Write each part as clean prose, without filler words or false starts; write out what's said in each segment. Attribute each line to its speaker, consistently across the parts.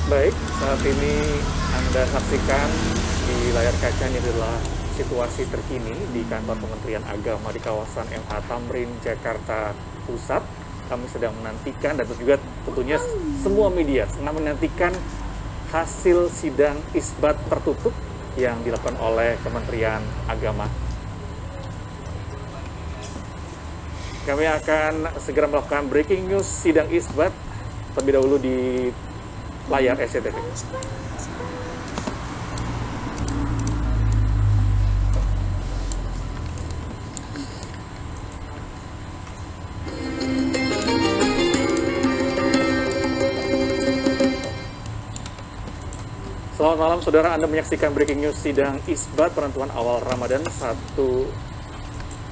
Speaker 1: Baik, saat ini Anda saksikan di layar kaca ini adalah situasi terkini di kantor Kementerian Agama di kawasan MH Tamrin, Jakarta Pusat. Kami sedang menantikan dan juga tentunya semua media sedang menantikan hasil sidang isbat tertutup yang dilakukan oleh Kementerian Agama. Kami akan segera melakukan breaking news sidang isbat terlebih dahulu di layar SCTV. Selamat malam saudara, Anda menyaksikan breaking news sidang isbat penentuan awal Ramadan 1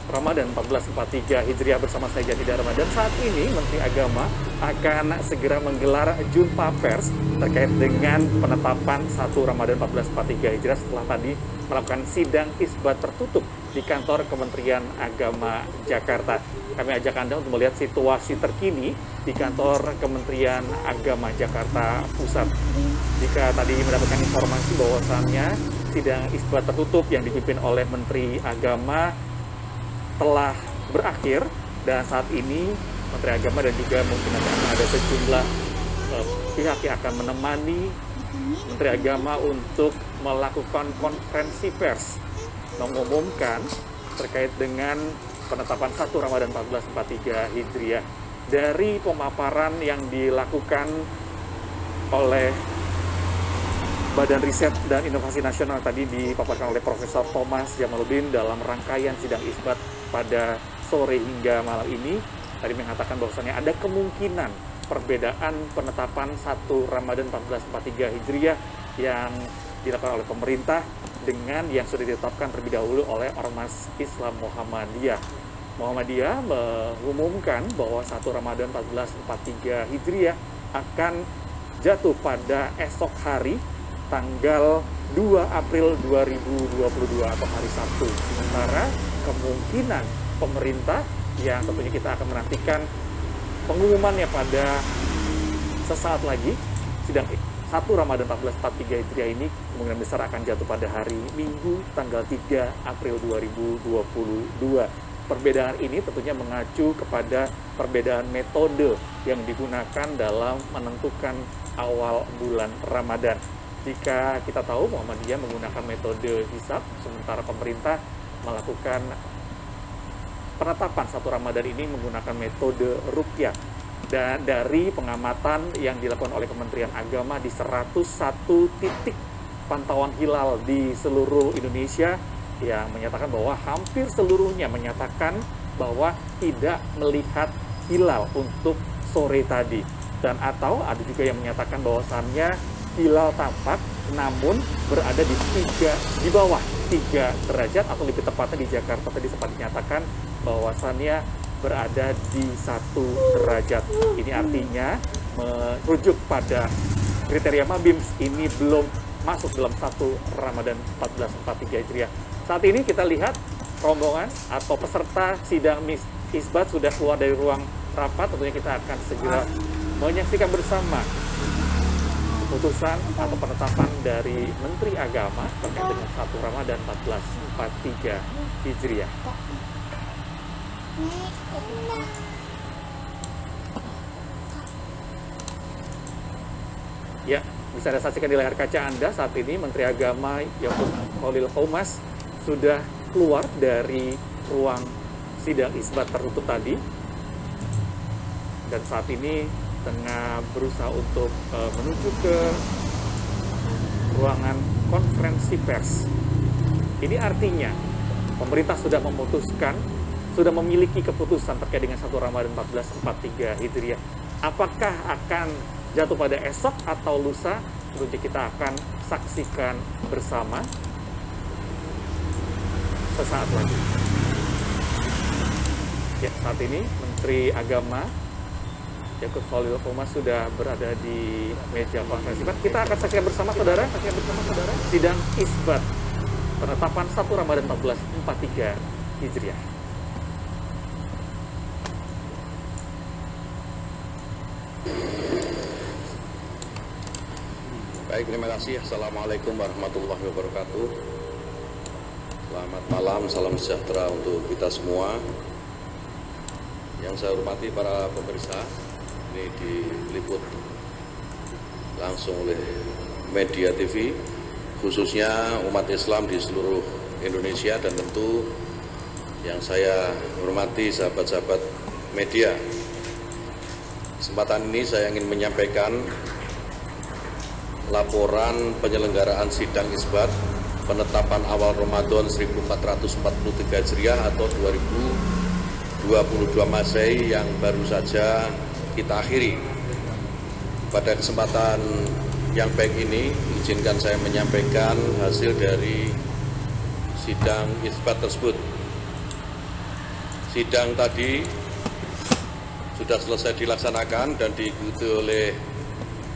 Speaker 1: Ramadan 1443 Hijriah bersama saya Jatidar Ramadan. Saat ini Menteri Agama akan segera menggelar jumpa pers terkait dengan penetapan 1 Ramadan 1443 Hijriah setelah tadi melakukan sidang isbat tertutup di kantor Kementerian Agama Jakarta. Kami ajak Anda untuk melihat situasi terkini di kantor Kementerian Agama Jakarta Pusat. Jika tadi mendapatkan informasi bahwasannya sidang isbat tertutup yang dipimpin oleh Menteri Agama telah berakhir, dan saat ini Menteri Agama dan juga mungkin akan ada sejumlah pihak yang akan menemani Menteri Agama untuk melakukan konferensi pers mengumumkan terkait dengan penetapan 1 Ramadan 1443 Hijriah. Dari pemaparan yang dilakukan oleh Badan Riset dan Inovasi Nasional tadi dipaparkan oleh Profesor Thomas Jamaluddin dalam rangkaian sidang isbat pada sore hingga malam ini, tadi mengatakan bahwasannya ada kemungkinan perbedaan penetapan 1 Ramadan 1443 Hijriah yang dilakukan oleh pemerintah dengan yang sudah ditetapkan terlebih dahulu oleh Ormas Islam Muhammadiyah. Muhammadiyah mengumumkan bahwa 1 Ramadan 1443 Hijriah akan jatuh pada esok hari tanggal 2 April 2022 atau hari Sabtu. Sementara kemungkinan pemerintah yang tentunya kita akan menantikan pengumumannya pada sesaat lagi, sidang 1 Ramadan 1443 Hijriah ini kemungkinan besar akan jatuh pada hari Minggu tanggal 3 April 2022. Perbedaan ini tentunya mengacu kepada perbedaan metode yang digunakan dalam menentukan awal bulan Ramadan. Jika kita tahu Muhammadiyah menggunakan metode hisab, sementara pemerintah melakukan penetapan 1 Ramadan ini menggunakan metode ruqyah. Dan dari pengamatan yang dilakukan oleh Kementerian Agama di 101 titik pantauan hilal di seluruh Indonesia yang menyatakan bahwa hampir seluruhnya menyatakan bahwa tidak melihat hilal untuk sore tadi. Dan atau ada juga yang menyatakan bahwasannya hilal tampak namun berada di bawah 3 derajat atau lebih tepatnya di Jakarta tadi sempat dinyatakan bahwasannya berada di 1 derajat. Ini artinya merujuk pada kriteria Mabims ini belum masuk dalam 1 Ramadan 1443 Hijriah. Saat ini kita lihat rombongan atau peserta sidang isbat sudah keluar dari ruang rapat. Tentunya kita akan segera menyaksikan bersama keputusan atau penetapan dari Menteri Agama terkait dengan 1 Ramadan 1443 Hijriah. Ya, bisa Anda saksikan di layar kaca Anda saat ini Menteri Agama Yakut Khalil Qomas sudah keluar dari ruang sidang isbat tertutup tadi, dan saat ini tengah berusaha untuk menuju ke ruangan konferensi pers. Ini artinya pemerintah sudah memutuskan, sudah memiliki keputusan terkait dengan 1 Ramadan 1443 Hijriah. Apakah akan jatuh pada esok atau lusa? Tentunya kita akan saksikan bersama sesaat lagi. Ya, saat ini Menteri Agama Yakut Khalil Qomas sudah berada di meja konferensi pers. Kita akan saksikan bersama saudara, sidang isbat penetapan 1 Ramadan 1443 Hijriah.
Speaker 2: Baik, terima kasih. Assalamualaikum warahmatullahi wabarakatuh. Selamat malam, salam sejahtera untuk kita semua. Yang saya hormati para pemirsa, ini diliput langsung oleh media TV, khususnya umat Islam di seluruh Indonesia, dan tentu yang saya hormati sahabat-sahabat media. Kesempatan ini saya ingin menyampaikan laporan penyelenggaraan sidang isbat penetapan awal Ramadan 1443 Hijriah atau 2022 Masehi yang baru saja kita akhiri. Pada kesempatan yang baik ini, izinkan saya menyampaikan hasil dari sidang isbat tersebut. Sidang tadi sudah selesai dilaksanakan dan diikuti oleh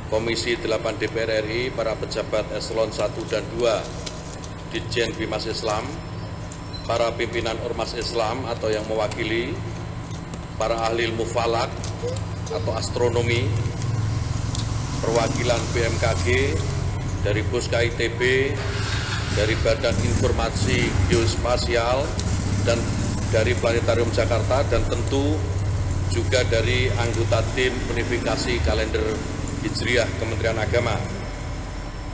Speaker 2: Komisi 8 DPR RI, para pejabat eselon 1 dan 2, Ditjen Bimas Islam, para pimpinan Ormas Islam atau yang mewakili, para ahli ilmu falak atau astronomi, perwakilan BMKG, dari Puska ITB, dari Badan Informasi Geospasial, dan dari Planetarium Jakarta, dan tentu juga dari anggota tim unifikasi kalender Hijriah Kementerian Agama.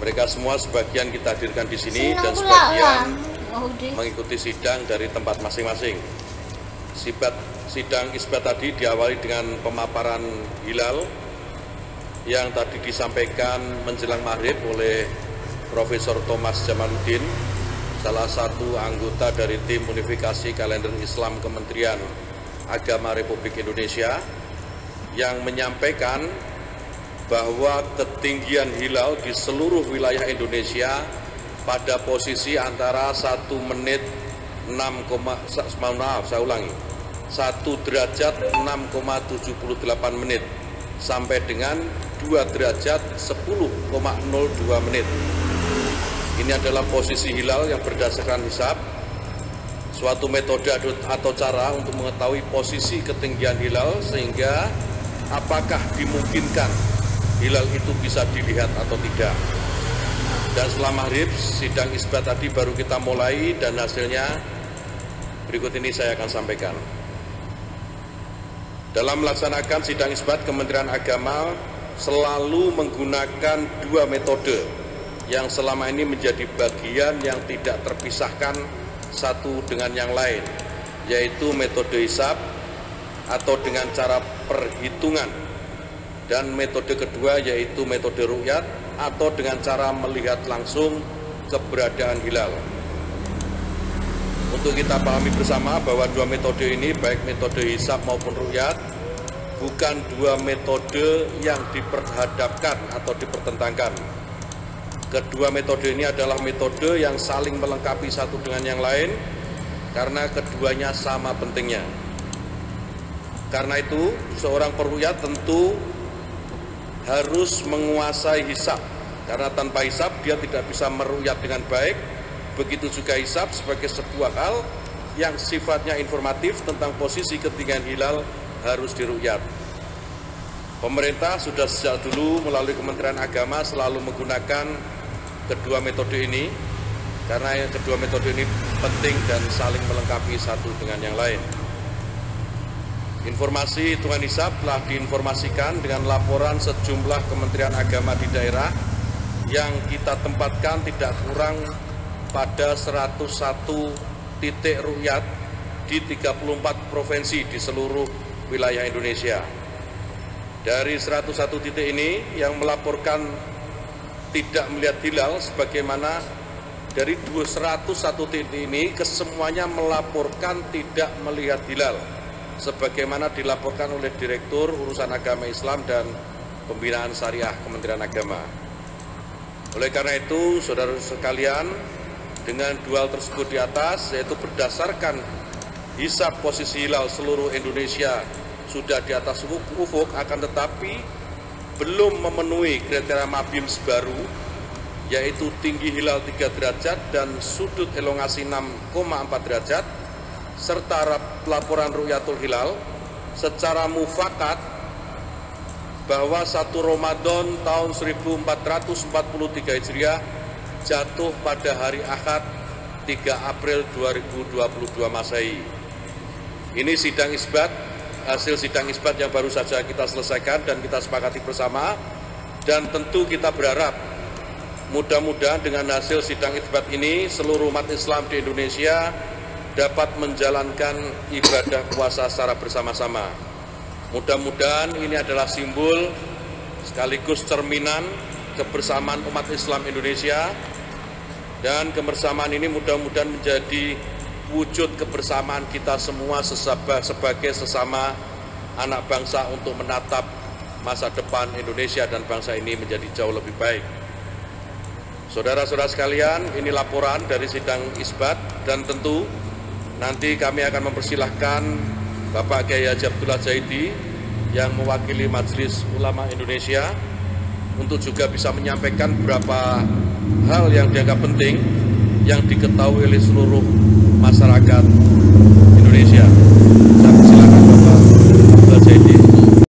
Speaker 2: Mereka semua sebagian kita hadirkan di sini dan sebagian mengikuti sidang dari tempat masing-masing. Sidang isbat tadi diawali dengan pemaparan hilal yang tadi disampaikan menjelang maghrib oleh Profesor Thomas Jamaluddin, salah satu anggota dari tim unifikasi kalender Islam Kementerian Agama Republik Indonesia, yang menyampaikan bahwa ketinggian hilal di seluruh wilayah Indonesia pada posisi antara 1 derajat 6,78 menit sampai dengan 2 derajat 10,02 menit. Ini adalah posisi hilal yang berdasarkan hisab, suatu metode atau cara untuk mengetahui posisi ketinggian hilal, sehingga apakah dimungkinkan hilal itu bisa dilihat atau tidak. Dan setelah maghrib, sidang isbat tadi baru kita mulai dan hasilnya berikut ini saya akan sampaikan. Dalam melaksanakan sidang isbat, Kementerian Agama selalu menggunakan 2 metode yang selama ini menjadi bagian yang tidak terpisahkan satu dengan yang lain, yaitu metode hisab atau dengan cara perhitungan, dan metode kedua yaitu metode ru'yat atau dengan cara melihat langsung keberadaan hilal. Untuk kita pahami bersama bahwa 2 metode ini, baik metode hisab maupun ru'yat, bukan 2 metode yang diperhadapkan atau dipertentangkan. Kedua metode ini adalah metode yang saling melengkapi satu dengan yang lain karena keduanya sama pentingnya. Karena itu, seorang peruqyah tentu harus menguasai hisab, karena tanpa hisab dia tidak bisa meruqyah dengan baik. Begitu juga hisab sebagai sebuah hal yang sifatnya informatif tentang posisi ketinggian hilal harus diruqyat. Pemerintah sudah sejak dulu melalui Kementerian Agama selalu menggunakan kedua metode ini, karena kedua metode ini penting dan saling melengkapi satu dengan yang lain. Informasi hitungan hisab telah diinformasikan dengan laporan sejumlah Kementerian Agama di daerah yang kita tempatkan tidak kurang pada 101 titik ruqyat di 34 provinsi di seluruh wilayah Indonesia. Dari 101 titik ini yang melaporkan tidak melihat hilal, sebagaimana dari 201 titik ini kesemuanya melaporkan tidak melihat hilal, sebagaimana dilaporkan oleh Direktur Urusan Agama Islam dan Pembinaan Syariah Kementerian Agama. Oleh karena itu, saudara sekalian, dengan dua hal tersebut di atas, yaitu berdasarkan hisab posisi hilal seluruh Indonesia sudah di atas ufuk, akan tetapi belum memenuhi kriteria MABIMS baru, yaitu tinggi hilal 3 derajat dan sudut elongasi 6,4 derajat, serta laporan ru'yatul hilal. Secara mufakat bahwa 1 Ramadan tahun 1443 Hijriah jatuh pada hari Ahad 3 April 2022 Masehi. Ini sidang isbat, hasil sidang isbat yang baru saja kita selesaikan dan kita sepakati bersama, dan tentu kita berharap mudah-mudahan dengan hasil sidang isbat ini seluruh umat Islam di Indonesia dapat menjalankan ibadah puasa secara bersama-sama. Mudah-mudahan ini adalah simbol sekaligus cerminan kebersamaan umat Islam Indonesia, dan kebersamaan ini mudah-mudahan menjadi wujud kebersamaan kita semua sebagai sesama anak bangsa untuk menatap masa depan Indonesia dan bangsa ini menjadi jauh lebih baik. Saudara-saudara sekalian, ini laporan dari sidang isbat, dan tentu nanti kami akan mempersilahkan Bapak Kiai Haji Abdullah Zaidi yang mewakili Majelis Ulama Indonesia untuk juga bisa menyampaikan beberapa hal yang dianggap penting yang diketahui oleh seluruh masyarakat Indonesia. Saya persilakan.